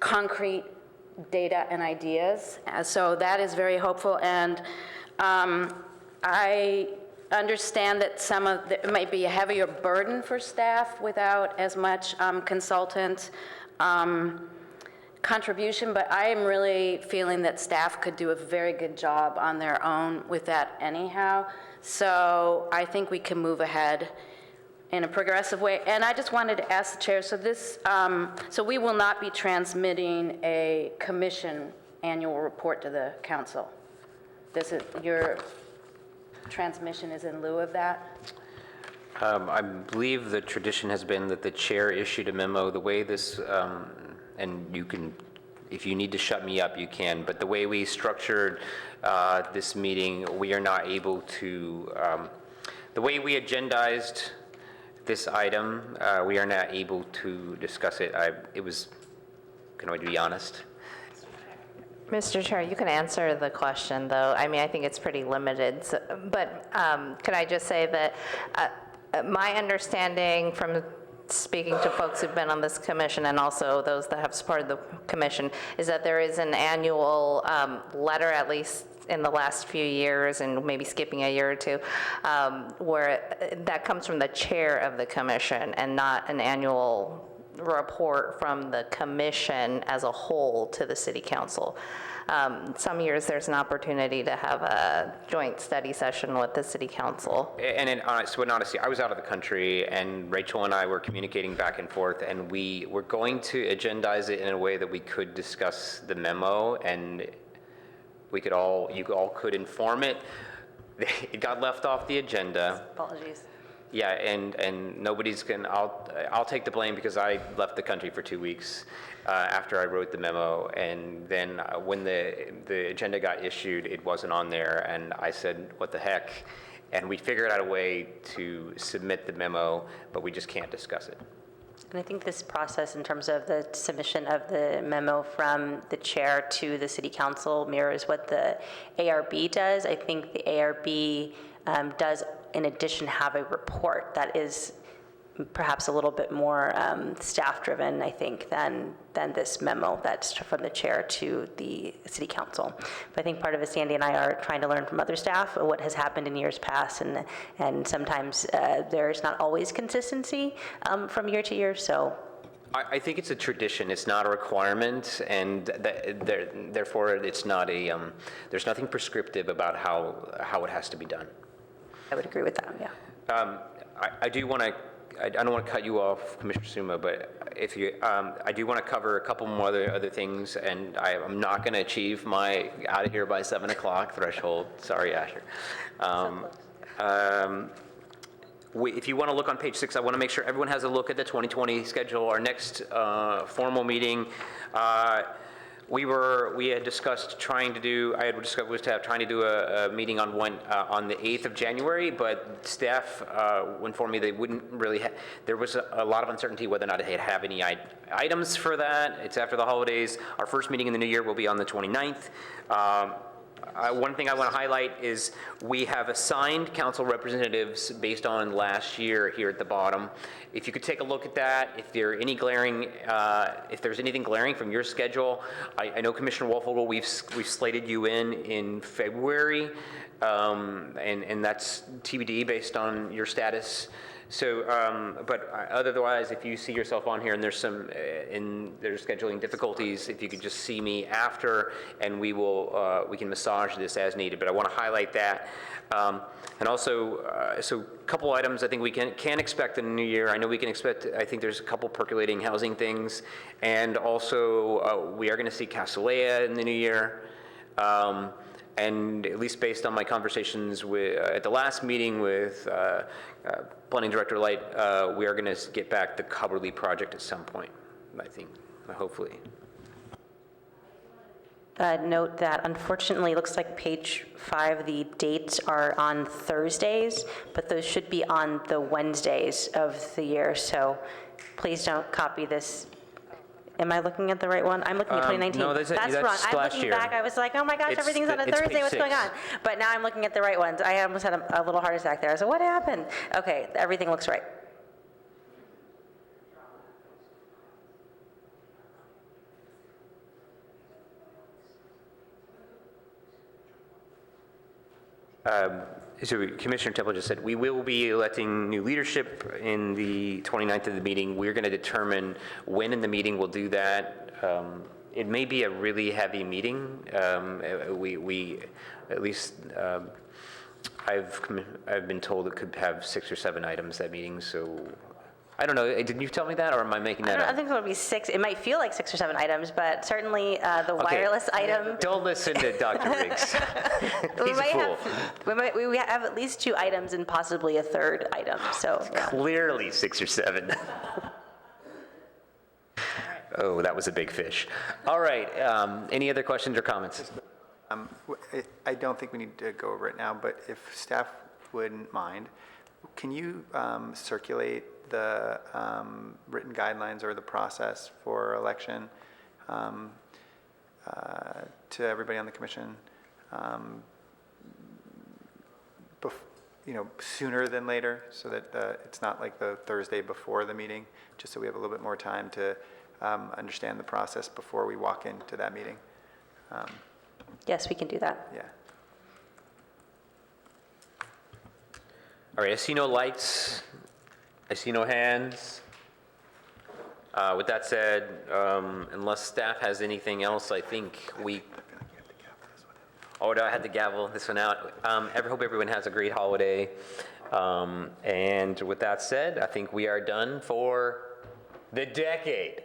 concrete data and ideas, so that is very hopeful. And I understand that it might be a heavier burden for staff without as much consultant contribution, but I am really feeling that staff could do a very good job on their own with that anyhow. So I think we can move ahead in a progressive way. And I just wanted to ask the chair, so so we will not be transmitting a commission annual report to the council. Your transmission is in lieu of that? I believe the tradition has been that the chair issued a memo. The way this, and you can, if you need to shut me up, you can, but the way we structured this meeting, we are not able to, the way we agendized this item, we are not able to discuss it. Can I be honest? Mr. Chair, you can answer the question, though. I mean, I think it's pretty limited. But can I just say that my understanding from speaking to folks who've been on this commission and also those that have supported the commission is that there is an annual letter, at least in the last few years, and maybe skipping a year or two, where that comes from the chair of the commission and not an annual report from the commission as a whole to the city council. Some years there's an opportunity to have a joint study session with the city council. And in honesty, I was out of the country, and Rachel and I were communicating back and forth, and we were going to agendize it in a way that we could discuss the memo, and you all could inform it. It got left off the agenda. Apologies. Yeah, and nobody's I'll take the blame because I left the country for 2 weeks after I wrote the memo, and then when the agenda got issued, it wasn't on there, and I said, what the heck? And we figured out a way to submit the memo, but we just can't discuss it. And I think this process in terms of the submission of the memo from the chair to the city council mirrors what the ARB does. I think the ARB does, in addition, have a report that is perhaps a little bit more staff-driven, I think, than this memo that's from the chair to the city council. But I think part of it, Sandy and I are trying to learn from other staff what has happened in years past, and sometimes there's not always consistency from year to year, so. I think it's a tradition, it's not a requirement, and therefore it's not there's nothing prescriptive about how it has to be done. I would agree with that, yeah. I do want to, I don't want to cut you off, Commissioner Suma, but if you, I do want to cover a couple more other things, and I'm not going to achieve my out of here by 7 o'clock threshold. Sorry, Asher. If you want to look on page 6, I want to make sure everyone has a look at the 2020 schedule. Our next formal meeting, we had discussed trying to do, trying to do a meeting on the 8th of January, but staff informed me they wouldn't really, there was a lot of uncertainty whether or not they'd have any items for that. It's after the holidays. Our first meeting in the new year will be on the 29th. One thing I want to highlight is we have assigned council representatives based on last year here at the bottom. If you could take a look at that, if there's anything glaring from your schedule, I know Commissioner Wolfogel, we've slated you in February, and that's TBD based on your status. So, but otherwise, if you see yourself on here and there's there's scheduling difficulties, if you could just see me after, and we can massage this as needed. But I want to highlight that. And also, so a couple items I think we can expect in the new year. I know we can expect, I think there's a couple percolating housing things. And also, we are going to see Castellea in the new year. And at least based on my conversations at the last meeting with Planning Director Light, we are going to get back the Cubberley project at some point, I think, hopefully. Note that unfortunately, it looks like page 5, the dates are on Thursdays, but those should be on the Wednesdays of the year, so please don't copy this. Am I looking at the right one? I'm looking at 2019. No, that's wrong. I'm last looking year. back. I was like, oh my gosh, everything's on a it's Thursday. page What's going 6. on? But now I'm looking at the right ones. I almost had a little heart attack there. So what happened? Okay, everything looks right. So Commissioner Temple just said, we will be electing new leadership in the 29th of the meeting. We're going to determine when in the meeting we'll do that. It may be a really heavy meeting. We at least, I've been told it could have 6 or 7 items that meeting, so I don't know. Did you tell me that, or am I making that up? I think it would be 6, it might feel like 6 or 7 items, but certainly the wireless item. Don't listen to Dr. Riggs. We He's a might fool. we have at least 2 items and possibly a 3rd item, so. Yeah. Clearly 6 or 7. Oh, that was a big fish. All right, any other questions or comments? I don't think we need to go over it now, but if staff wouldn't mind, can you circulate the written guidelines or the process for election to everybody on the commission, sooner than later, so that it's not like the Thursday before the meeting, just so we have a little bit more time to understand the process before we walk into that meeting. Yes, we can do that. Yeah. All right, I see no lights. I see no hands. With that said, unless staff has anything else, I think we... Oh, no, I had to gavel this one out. I hope everyone has a great holiday. And with that said, I think we are done for the decade.